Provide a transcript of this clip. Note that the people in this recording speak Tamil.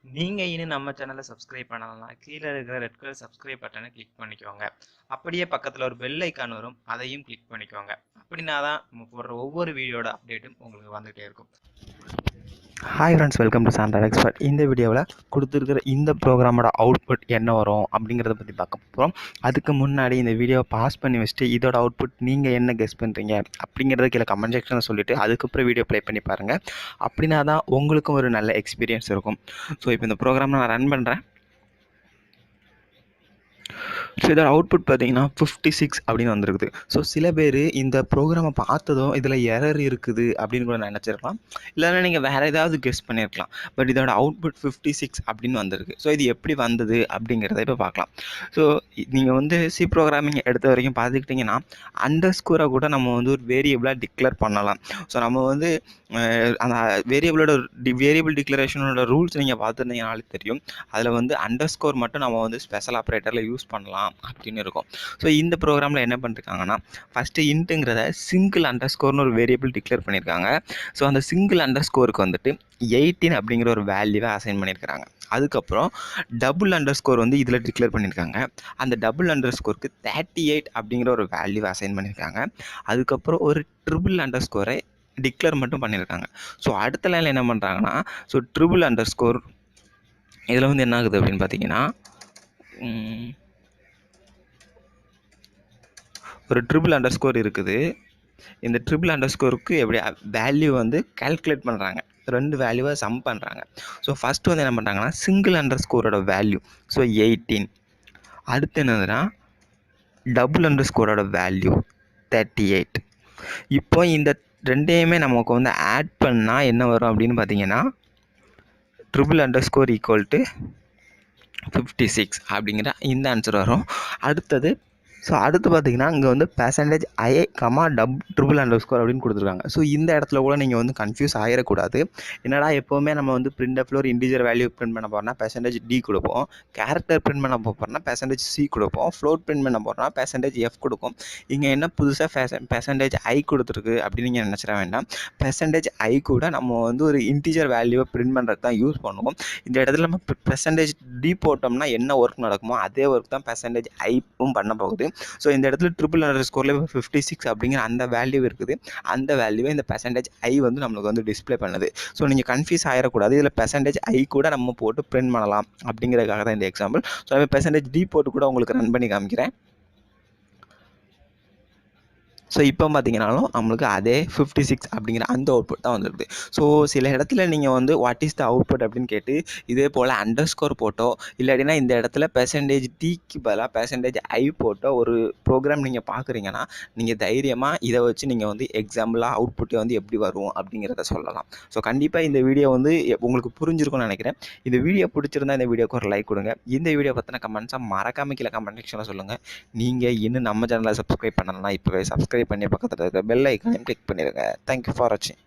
நீங்க இன்னும் நம்ம சேனலை சப்ஸ்கிரைப் பண்ணலன்னா கீழே இருக்கிற ரெட் கலர் சப்ஸ்கிரைப் பட்டனை கிளிக் பண்ணிக்கோங்க. அப்படியே பக்கத்தில் ஒரு பெல் ஐக்கான் வரும், அதையும் கிளிக் பண்ணிக்கோங்க. அப்படின்னா தான் நம்ம போடுற ஒவ்வொரு வீடியோட அப்டேட்டும் உங்களுக்கு வந்துகிட்டே இருக்கும். Hi friends, welcome to Sandra expert. இந்த வீடியோவில் கொடுத்துருக்கிற இந்த ப்ரோக்ராமோட அவுட்புட் என்ன வரும் அப்படிங்கிறத பற்றி பார்க்க போகிறோம். அதுக்கு முன்னாடி இந்த வீடியோவை பாஸ் பண்ணி வச்சுட்டு இதோட அவுட்புட் நீங்கள் என்ன கெஸ் பண்ணுறீங்க அப்படிங்கிறத கீழே கமெண்ட் செக்ஷனில் சொல்லிவிட்டு அதுக்கப்புறம் வீடியோ ப்ளே பண்ணி பாருங்கள். அப்படின்னா தான் உங்களுக்கும் ஒரு நல்ல எக்ஸ்பீரியன்ஸ் இருக்கும். ஸோ இப்போ இந்த ப்ரோக்ராம் நான் ரன் பண்ணுறேன். ஸோ இதோட அவுட்புட் பார்த்தீங்கன்னா 56 அப்படின்னு வந்திருக்குது. ஸோ சில பேர் இந்த ப்ரோக்ராமை பார்த்ததும் இதில் எரர் இருக்குது அப்படின்னு கூட நினச்சிருக்கலாம், இல்லைன்னா நீங்கள் வேறு ஏதாவது கெஸ் பண்ணியிருக்கலாம். பட் இதோட அவுட்புட் 56 அப்படின்னு வந்திருக்கு. ஸோ இது எப்படி வந்தது அப்படிங்கிறத இப்போ பார்க்கலாம். ஸோ நீங்கள் வந்து சி ப்ரோக்ராமிங் எடுத்த வரைக்கும் பார்த்துக்கிட்டிங்கன்னா அண்டர் ஸ்கோரை கூட நம்ம வந்து ஒரு வேரியபிளாக டிக்ளேர் பண்ணலாம். ஸோ நம்ம வந்து அந்த வேரியபிள் டிக்ளரேஷனோட ரூல்ஸ் நீங்கள் பார்த்துருந்தீங்கனாலே தெரியும். அதில் வந்து அண்டர் ஸ்கோர் மட்டும் நம்ம வந்து ஸ்பெஷல் ஆப்ரேட்டரில் யூஸ் பண்ணலாம் அப்படின்னு இருக்கும். ஸோ இந்த ப்ரோக்ராமில் என்ன பண்ணிருக்காங்கன்னா, ஃபஸ்ட்டு இன்ட்டுங்கிறத சிங்கிள் அண்டர் ஸ்கோர்னு ஒரு வேரியபிள் டிக்ளேர் பண்ணியிருக்காங்க. ஸோ அந்த சிங்கிள் அண்டர் ஸ்கோருக்கு வந்துட்டு 18 அப்படிங்கிற ஒரு வேல்யூவை அசைன் பண்ணியிருக்கிறாங்க. அதுக்கப்புறம் டபுள் அண்டர் ஸ்கோர் வந்து இதில் டிக்ளேர் பண்ணியிருக்காங்க. அந்த டபுள் அண்டர் ஸ்கோருக்கு 38 அப்படிங்கிற ஒரு வேல்யூவை அசைன் பண்ணியிருக்காங்க. அதுக்கப்புறம் ஒரு ட்ரிபிள் அண்டர் ஸ்கோரை டிக்ளேர் மட்டும் பண்ணியிருக்காங்க. ஸோ அடுத்த லைனில் என்ன பண்ணுறாங்கன்னா, ஸோ ட்ரிபிள் அண்டர் ஸ்கோர் இதில் வந்து என்ன ஆகுது அப்படின்னு பார்த்தீங்கன்னா, ஒரு ட்ரிபிள் அண்டர் ஸ்கோர் இருக்குது. இந்த ட்ரிபிள் அண்டர் ஸ்கோருக்கு எப்படி வேல்யூ வந்து கால்குலேட் பண்ணுறாங்க, ரெண்டு வேல்யூவை சம் பண்ணுறாங்க. ஸோ ஃபஸ்ட்டு வந்து என்ன பண்ணுறாங்கன்னா, சிங்கிள் அண்டர் ஸ்கோரோட வேல்யூ ஸோ 18. அடுத்து என்னதுன்னா டபுள் அண்டர் ஸ்கோரோட வேல்யூ 38. இப்போ இந்த ரெண்டையுமே நமக்கு வந்து ஆட் பண்ணால் என்ன வரும் அப்படின்னு பார்த்தீங்கன்னா, triple under score equal to 56 அப்படிங்கிற இந்த ஆன்சர் வரும். அடுத்து பார்த்தீங்கன்னா இங்கே வந்து பெர்சன்டேஜ் ஐ ட்ரிபிள் அண்டர் ஸ்கோர் அப்படின்னு கொடுத்துருக்காங்க. ஸோ இந்த இடத்துல கூட நீங்கள் வந்து கன்ஃபியூஸ் ஆகிடக்கூடாது. என்னடா எப்போவுமே நம்ம வந்து பிரிண்ட்எஃப்ல ஒரு இன்டிஜர் வேல்யூ பிரிண்ட் பண்ண போகிறோம்னா பெர்சன்டேஜ் டி கொடுப்போம், கேரக்டர் பிரிண்ட் பண்ண போகிறோம்னா பெர்சன்டேஜ் சி கொடுப்போம், ஃப்ளோட் பிரிண்ட் பண்ண போகிறோம்னா பெர்சன்டேஜ் எஃப் கொடுக்கும். இங்கே என்ன புதுசாக பெர்சன்டேஜ் ஐ கொடுத்துருக்கு அப்படின்னு நீங்கள் நினச்சிட வேண்டாம். பெர்சன்டேஜ் ஐ கூட நம்ம வந்து ஒரு இன்டிஜர் வேல்யூவை பிரிண்ட் பண்ணுறது தான் யூஸ் பண்ணுவோம். இந்த இடத்துல நம்ம பெர்சன்டேஜ் டி போட்டோம்னா என்ன ஒர்க் நடக்குமோ அதே ஒர்க் தான் பெர்சன்டேஜ் ஐவும் பண்ண போகுது. ஸோ இந்த இடத்துல ட்ரிபிள் அண்டர் ஸ்கோரில் 56 அப்படிங்கிற அந்த வேல்யூ இருக்குது. அந்த வேல்யூவை இந்த பெர்சன்டேஜ் ஐ வந்து நம்மளுக்கு வந்து டிஸ்பிளே பண்ணுது. ஸோ நீங்கள் கன்ஃபியூஸ் ஆகிடக்கூடாது. இதில் பெர்சன்டேஜ் ஐ கூட நம்ம போட்டு பிரிண்ட் பண்ணலாம் அப்படிங்கிறதுக்காக தான் இந்த எக்ஸாம்பிள். ஸோ பெர்சன்டேஜ் டி போட்டு கூட உங்களுக்கு ரன் பண்ணி காமிக்கிறேன். ஸோ இப்போ பார்த்தீங்கன்னாலும் நம்மளுக்கு அதே 56 அப்படிங்கிற அந்த அவுட்புட் தான் வந்துருக்குது. ஸோ சில இடத்துல நீங்கள் வந்து வாட் இஸ் த அவுட்புட் அப்படின்னு கேட்டு இதே போல் அண்டர் ஸ்கோர் போட்டோ, இல்லாட்டினா இந்த இடத்துல பெர்சன்டேஜ் டிக்கு பதிலாக பெர்சன்டேஜ் ஐ போட்டோ ஒரு ப்ரோக்ராம் நீங்கள் பார்க்குறீங்கன்னா நீங்கள் தைரியமாக இதை வச்சு நீங்கள் வந்து எக்ஸாம்பிளாக அவுட்புட்டை வந்து எப்படி வரும் அப்படிங்கிறத சொல்லலாம். ஸோ கண்டிப்பாக இந்த வீடியோ வந்து உங்களுக்கு புரிஞ்சிருக்கும்னு நினைக்கிறேன். இந்த வீடியோ பிடிச்சிருந்தா இந்த வீடியோக்கு ஒரு லைக் கொடுங்க. இந்த வீடியோ பற்றின கமெண்ட்ஸாக மறக்காம கீழே கமெண்ட் செக்ஷனில் சொல்லுங்கள். நீங்கள் இன்னும் நம்ம சேனலை சப்ஸ்கிரைப் பண்ணலன்னா இப்போவே சப்ஸ்கிரைப் பண்ணி பக்கத்தில் இருக்க பெல் ஐக்கானையும் கிளிக் பண்ணிடுங்க. தேங்க்யூ ஃபார் வாட்சிங்.